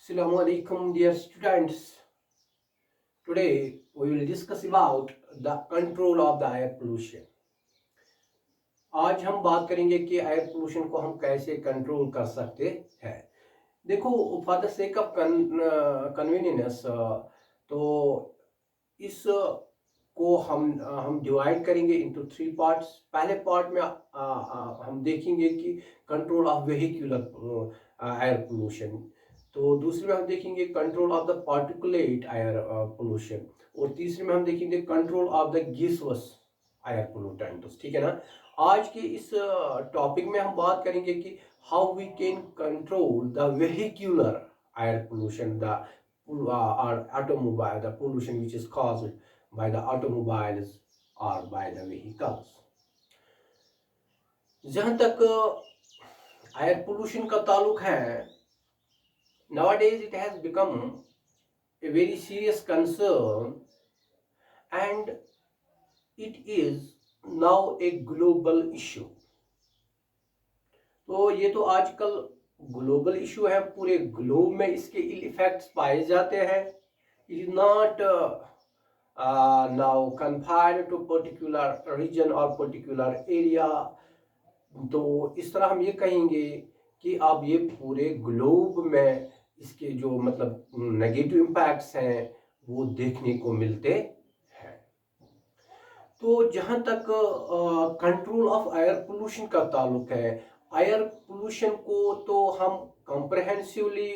Assalamu alaikum, dear students. Today we will discuss about the control of the air pollution. आज हम बात करेंगे कि एयर पोल्यूशन को हम कैसे कंट्रोल कर सकते हैं। देखो, for the sake of convenience तो इस को हम डिवाइड करेंगे इनटू 3 पार्ट्स। पहले पार्ट में हम देखेंगे कि control of vehicular air pollution, तो दूसरे में हम देखेंगे control of the particulate air pollution, और तीसरे में हम देखेंगे control of the gaseous air pollutants. ठीक है ना। आज के इस टॉपिक में हम बात करेंगे कि how we can control the vehicular air pollution, the automobile, the pollution which is caused by the automobiles or by the vehicles. जहाँ तक एयर पोल्यूशन का ताल्लुक है, nowadays it has become a very serious concern and it is now a global issue. तो ये तो आजकल global issue है, पूरे ग्लोब में इसके इल इफेक्ट्स पाए जाते हैं। It is not now confined to particular region और पर्टिकुलर एरिया। तो इस तरह हम ये कहेंगे कि अब ये पूरे ग्लोब में इसके जो मतलब नेगेटिव इम्पैक्ट्स हैं वो देखने को मिलते हैं। तो जहाँ तक कंट्रोल ऑफ एयर पोल्यूशन का ताल्लुक है, एयर पोल्यूशन को तो हम कॉम्प्रहेंसिवली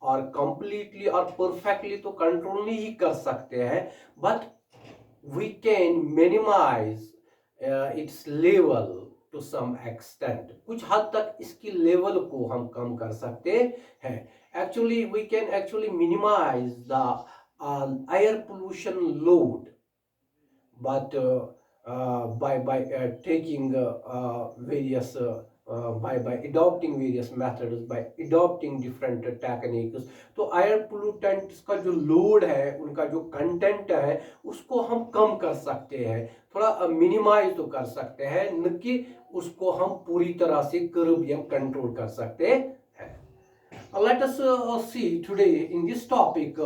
और कंप्लीटली और परफेक्टली तो कंट्रोल नहीं कर सकते हैं, but we can minimise its level to some extent. कुछ हद तक इसकी लेवल को हम कम कर सकते हैं। Actually we can actually minimise the air pollution load, but by taking various by adopting various methods, by adopting different techniques, तो एयर पोल्यूटेंट्स का जो लोड है, उनका जो कंटेंट है, उसको हम कम कर सकते हैं, थोड़ा मिनिमाइज तो कर सकते हैं, न कि उसको हम पूरी तरह से कर्ब या कंट्रोल कर सकते हैं। Let us see today in this topic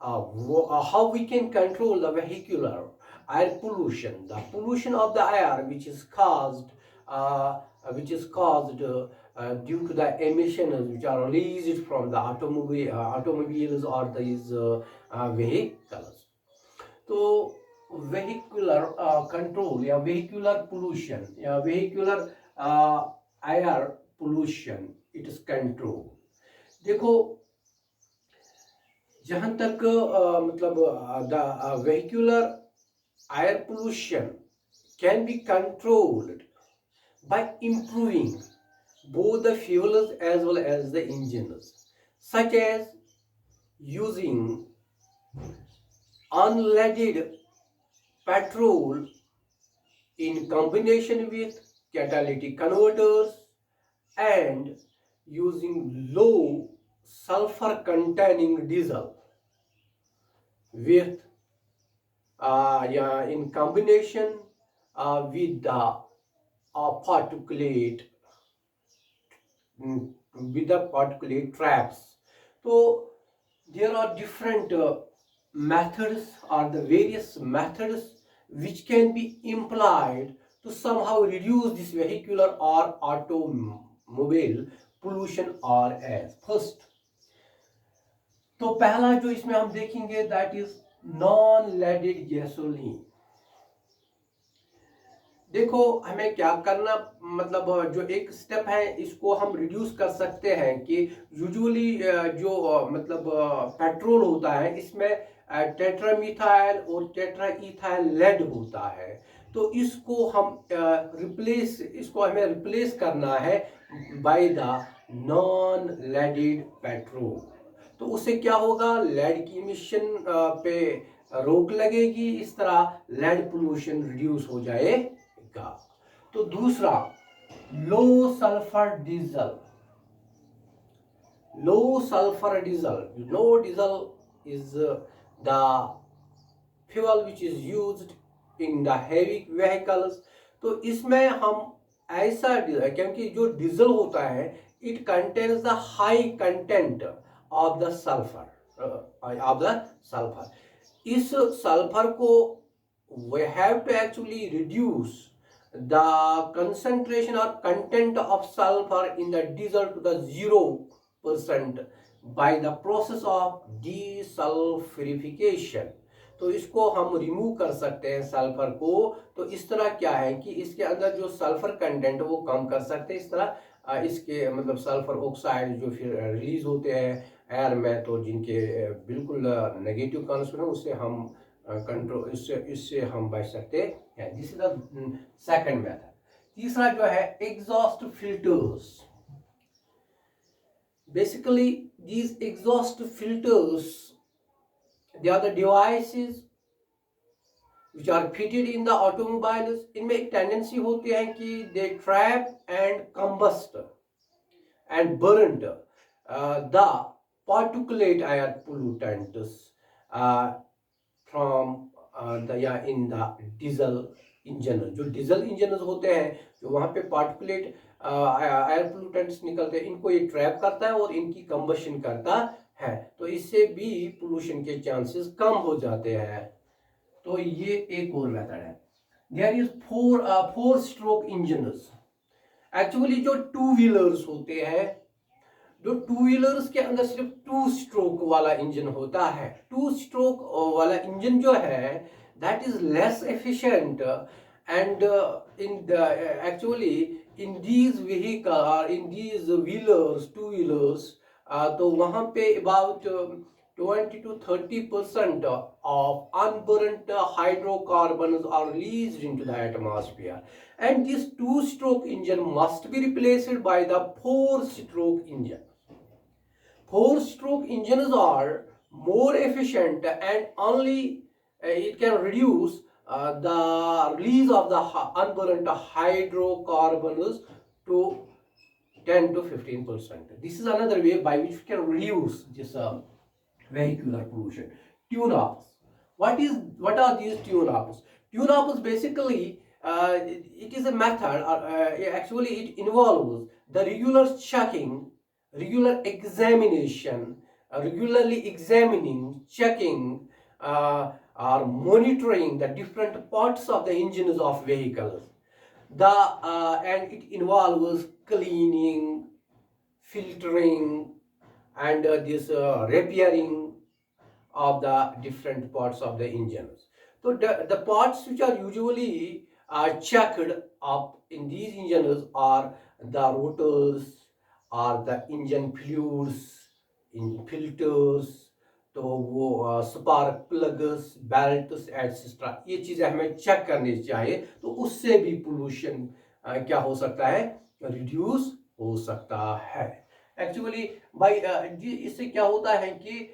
how we can control the vehicular air pollution, the pollution of the air which is caused due to the emissions which are released from the automobiles or these vehicles. तो vehicular control या vehicular pollution या vehicular air pollution, it is control. देखो, जहां तक मतलब the vehicular air pollution can be controlled by improving both the fuels as well as the engines, such as using unleaded petrol in combination with catalytic converters and using low sulfur containing diesel with in combination with the particulate traps. So there are different methods or the various methods which can be employed to somehow reduce this vehicular or automobile pollution or as first. तो पहला जो इसमें हम देखेंगे that is non leaded gasoline. देखो, हमें क्या करना, मतलब जो एक स्टेप है इसको हम रिड्यूस कर सकते हैं कि यूजुअली जो मतलब पेट्रोल होता है इसमें टेट्रामिथाइल और टेट्राइथाइल लेड होता है। तो इसको हमें रिप्लेस करना है by the non leaded petrol. तो उससे क्या होगा, लेड की इमिशन पे रोक लगेगी, इस तरह लेड पोल्यूशन रिड्यूस हो जाएगा। तो दूसरा, low sulphur diesel. Low sulphur diesel, diesel is the fuel which is used in the heavy vehicles. तो इसमें हम ऐसा, क्योंकि जो डीजल होता है it contains the high content of the sulphur. इस सल्फर को we have to actually reduce the concentration or content of sulfur in the diesel to the 0% by the process of desulfurification। तो इसको हम remove कर सकते हैं sulphur को। तो इस तरह क्या है कि इसके अंदर जो सल्फर कंटेंट वो कम कर सकते हैं। इस तरह इसके मतलब सल्फर ऑक्साइड जो फिर रिलीज होते हैं एयर में, तो जिनके बिल्कुल नेगेटिव कॉन्सेप्ट है, उससे हम कंट्रोल इससे हम बच सकते हैं। This is the second method. तीसरा जो है exhaust filters. Basically these exhaust filters, they are the devices which are fitted in the automobiles। इनमें एक टेंडेंसी होती है कि they trap and combust and burned the particulate air pollutants from in the diesel engine. जो diesel engine होते हैं, जो वहाँ पे पार्टिकुलेट एयर पोल्यूटेंट्स निकलते हैं, इनको ये ट्रैप करता है और इनकी कंबशन करता है। तो इससे भी पोल्यूशन के चांसेस कम हो जाते हैं। तो ये एक और मेथड है। There is four stroke engines. Actually जो टू व्हीलर्स होते हैं, जो टू व्हीलर्स के अंदर सिर्फ 2 स्ट्रोक वाला इंजन होता है। 2 स्ट्रोक वाला इंजन जो है that is less efficient and in the actually in these vehicle or in these wheelers, two wheelers, तो वहाँ पे about 20 to 30% of unburnt hydrocarbons are released into the atmosphere, and this 2-stroke engine must be replaced by the 4-stroke engine. 4-stroke engines are more efficient and only it can reduce the release of the unburnt hydrocarbons to 10 to 15%. This is another way by which we can reduce this vehicular pollution. Tune-ups. What are these tune-ups? Tune-ups basically it is a method. Actually, it involves the regular checking, regular examination, regularly examining, checking, or monitoring the different parts of the engines of vehicles. And it involves cleaning, filtering, and this repairing of the different parts of the engines. So the parts which are usually checked up in these engines are the rotors, or the engine fluids, in filters, तो वो spark plugs, belts etcetera, ये चीजें हमें check करनी चाहिए। तो उससे भी पोल्यूशन क्या हो सकता है, रिड्यूस हो सकता है। एक्चुअली भाई इससे क्या होता है कि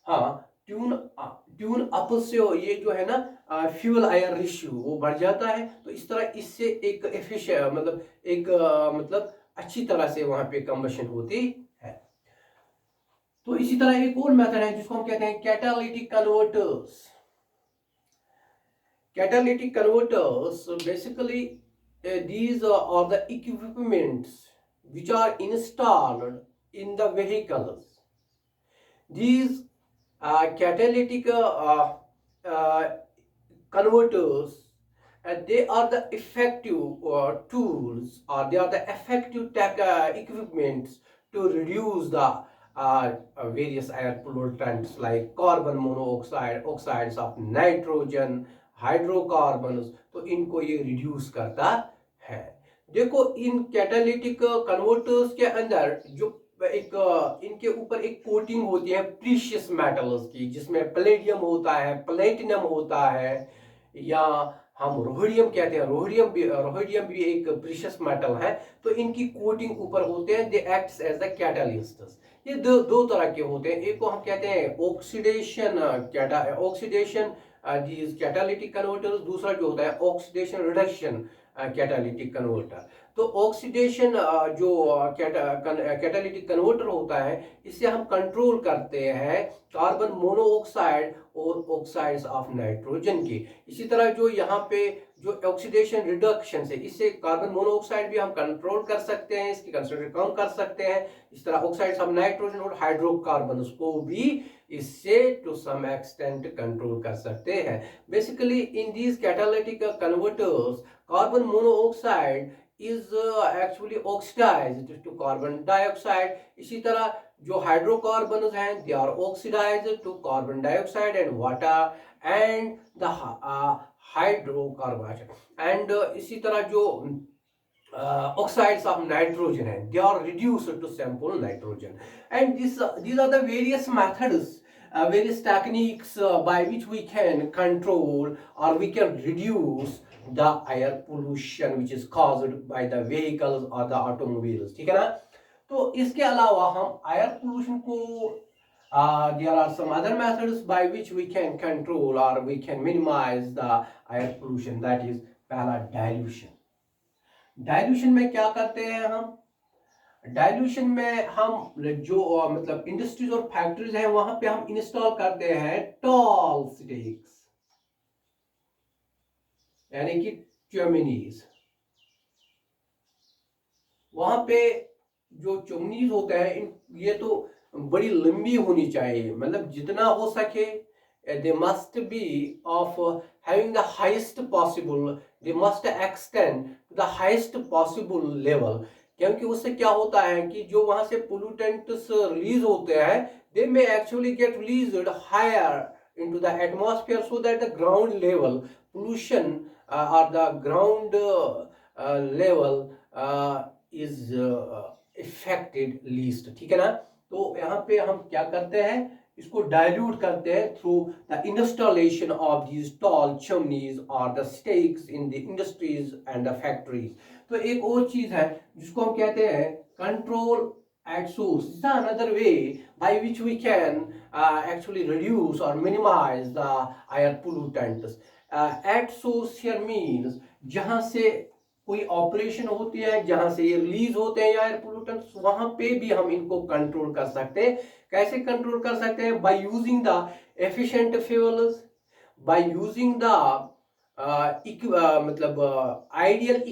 हाँ, ट्यून अप से ये जो है ना फ्यूल आयर रेशियो वो बढ़ जाता है। तो इस तरह इससे एक एफिशिएंट मतलब अच्छी तरह से वहां पे कंबशन होती है। तो इसी तरह एक और मेथड है जिसको हम कहते हैं catalytic converters. Catalytic converters basically these are the equipments which are installed in the vehicles. These catalytic converters, they are the effective tools, or they are the effective equipments to reduce the various air pollutants like carbon monoxide, oxides of nitrogen, hydrocarbons. तो इनको ये reduce करता है। देखो इन catalytic converters के अंदर जो एक इनके ऊपर एक कोटिंग होती है प्रीशियस मेटल्स की, जिसमें पैलेडियम होता है, प्लेटिनम होता है, या हम रोहिडियम कहते हैं। रोहिडियम भी एक प्रीशियस मेटल है। तो इनकी कोटिंग ऊपर होते हैं, दे एक्ट्स एज द कैटालिस्ट्स। ये दो तरह के होते हैं। एक को हम कहते हैं ऑक्सीडेशन these catalytic converters, दूसरा जो होता है ऑक्सीडेशन रिडक्शन कैटालिटिक कन्वर्टर। तो ऑक्सीडेशन जो कैटालिटिक कन्वर्टर होता है, इससे हम कंट्रोल करते हैं कार्बन मोनोऑक्साइड और ऑक्साइड्स ऑफ नाइट्रोजन की। इसी तरह जो यहाँ पे जो ऑक्सीडेशन रिडक्शन से, इससे कार्बन मोनोऑक्साइड भी हम कंट्रोल कर सकते हैं, इसकी कंसंट्रेशन कम कर सकते हैं। इस तरह ऑक्साइड्स हम नाइट्रोजन और हाइड्रोकार्बन को भी इससे टू सम एक्सटेंट कंट्रोल कर सकते हैं। Basically in these catalytic converters carbon monoxide is actually oxidised to carbon dioxide. इसी तरह जो हाइड्रोकार्बन हैं they are oxidised to carbon dioxide and water and the hydrocarbon and इसी तरह जो oxides of nitrogen है they are reduced to simple nitrogen, and these are the various methods, various techniques by which we can control or we can reduce the air pollution which is caused by the vehicles or the automobiles, ठीक है ना। तो इसके अलावा हम air pollution को there are some other methods by which we can control or we can minimize the air pollution, that is पहला dilution। Dilution में क्या करते हैं हम, डाइल्यूशन में हम जो मतलब इंडस्ट्रीज और फैक्ट्रीज हैं वहां पे हम इंस्टॉल करते हैं टॉल स्टेक्स यानी कि चिमनीज। वहां पे जो चिमनीज होते हैं ये तो बड़ी लंबी होनी चाहिए, मतलब जितना हो सके they must be of having the highest possible, they must extend to the highest possible level, क्योंकि उससे क्या होता है कि जो वहां से pollutants रिलीज होते हैं they may actually get released higher into the atmosphere so that the ground level pollution or the ground level is affected least, ठीक है ना। तो यहाँ पे हम क्या करते हैं, इसको डाइल्यूट करते हैं through the installation of these tall chimneys और the stacks in the industries and the factories. तो एक और चीज है जिसको हम कहते हैं control at source. This is another way by which we can actually reduce or minimize the air pollutants. At source here means जहां से कोई ऑपरेशन होती है, जहां से ये रिलीज होते हैं एयर पोल्यूटेंट्स, वहां पे भी हम इनको कंट्रोल कर सकते हैं। कैसे कंट्रोल कर सकते हैं? By using the efficient fuels, by using the मतलब आइडियल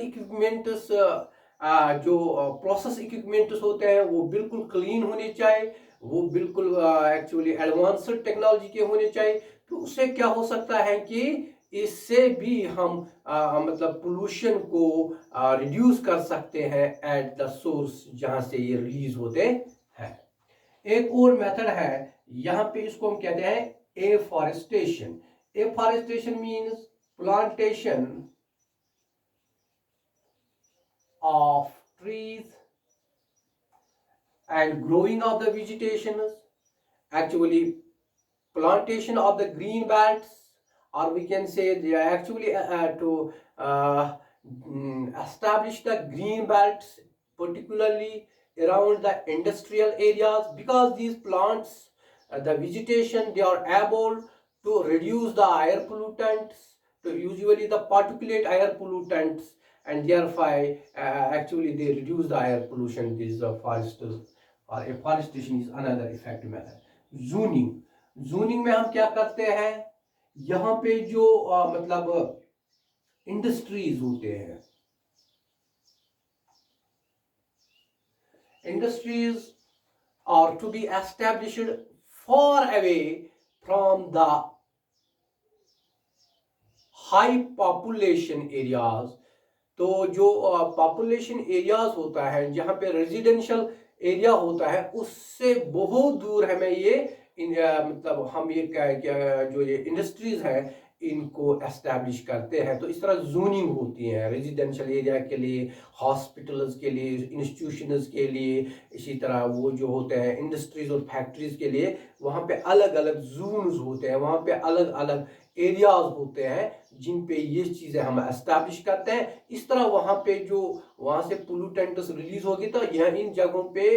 इक्विपमेंट्स, जो प्रोसेस इक्विपमेंट्स होते हैं वो बिल्कुल क्लीन होने चाहिए, वो बिल्कुल एक्चुअली एडवांस्ड टेक्नोलॉजी के होने चाहिए। तो उससे क्या हो सकता है कि इससे भी हम मतलब पोल्यूशन को रिड्यूस कर सकते हैं एट द सोर्स जहां से ये रिलीज होते हैं। एक और मेथड है यहाँ पे, इसको हम कहते हैं afforestation. Afforestation means plantation of trees and growing of the vegetation, actually plantation of the green belts, or we can say they are actually to establish the green belts particularly around the industrial areas, because these plants, the vegetation, they are able to reduce the air pollutants, to usually the particulate air pollutants, and thereby actually they reduce the air pollution. This afforestation is another effective method. Zoning में हम क्या करते हैं, यहाँ पे जो मतलब industries होते हैं, industries are to be established far away from the high population areas. तो जो पॉपुलेशन एरियाज होता है, जहाँ पे रेजिडेंशियल एरिया होता है, उससे बहुत दूर हमें ये मतलब हम ये जो ये इंडस्ट्रीज हैं इनको एस्टैब्लिश करते हैं। तो इस तरह जोनिंग होती है रेजिडेंशियल एरिया के लिए, हॉस्पिटल्स के लिए, इंस्टीट्यूशंस के लिए, इसी तरह वो जो होते हैं इंडस्ट्रीज और फैक्ट्रीज के लिए, वहाँ पे अलग अलग जोन्स होते हैं, वहाँ पे अलग अलग एरियाज होते हैं जिन पे ये चीज़ें हम एस्टैब्लिश करते हैं। इस तरह वहाँ पे जो वहाँ से पोल्यूटेंट्स रिलीज होगी तो यह इन जगहों पे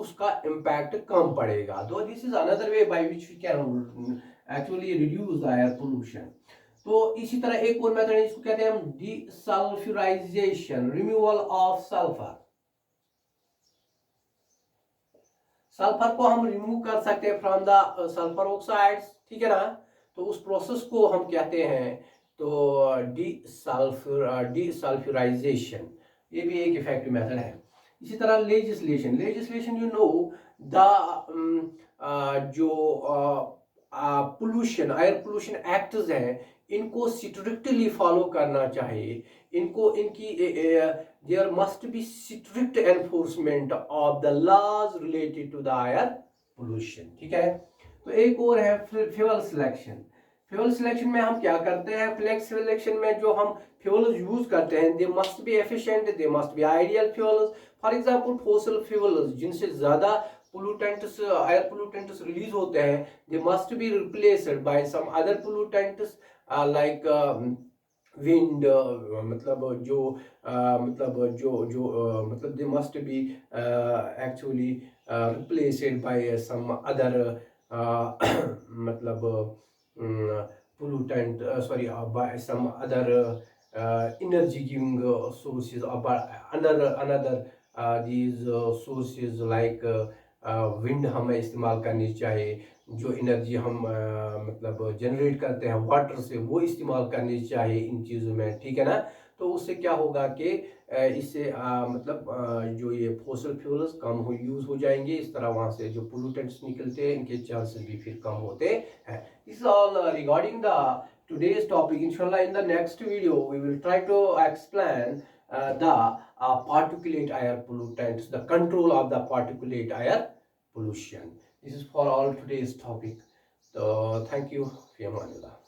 उसका इम्पैक्ट कम पड़ेगा। तो this is another way by which we can actually reduce the air pollution. तो इसी तरह एक और मेथड है जिसको कहते हैं हम डीसल्फ्यूराइजेशन, रिमूवल ऑफ सल्फर। सल्फर को हम रिमूव कर सकते हैं फ्रॉम द सल्फर ऑक्साइड्स, ठीक है ना। तो उस प्रोसेस को हम कहते हैं तो डीसल्फ्यूराइजेशन, ये भी एक इफेक्टिव मेथड है। इसी तरह लेजिस्लेशन, यू नो द जो पोल्यूशन, एयर पोल्यूशन एक्ट्स हैं, इनको स्ट्रिक्टली फॉलो करना चाहिए। इनको इनकी there must be strict enforcement of the laws related to the air pollution, ठीक है। तो एक और है फ्यूल सिलेक्शन। फ्यूल सिलेक्शन में हम क्या करते हैं, फ्लेक्स सिलेक्शन में जो हम फ्यूल्स यूज करते हैं, they must be efficient, they must be ideal fuels. For example fossil fuels जिनसे ज्यादा पोल्यूटेंट्स, एयर पोल्यूटेंट्स रिलीज होते हैं, they must be replaced by some other pollutants like wind, मतलब जो मतलब they must be actually replaced by some other मतलब pollutant, sorry, by some other energy giving sources, or by another these sources like wind हमें इस्तेमाल करनी चाहिए, जो energy हम मतलब जनरेट करते हैं वाटर से, वो इस्तेमाल करनी चाहिए इन चीज़ों में, ठीक है ना। तो उससे क्या होगा कि इससे मतलब जो ये फॉसिल फ्यूल्स कम हो यूज़ हो जाएंगे, इस तरह वहाँ से जो पोल्यूटेंट्स निकलते हैं इनके चांसेस भी फिर कम होते हैं। This is all regarding the today's topic. Inshallah, in the next video we will try to explain the particulate air pollutants, the control of the particulate air pollution. This is for all today's topic. So thank you. Fi amanillah.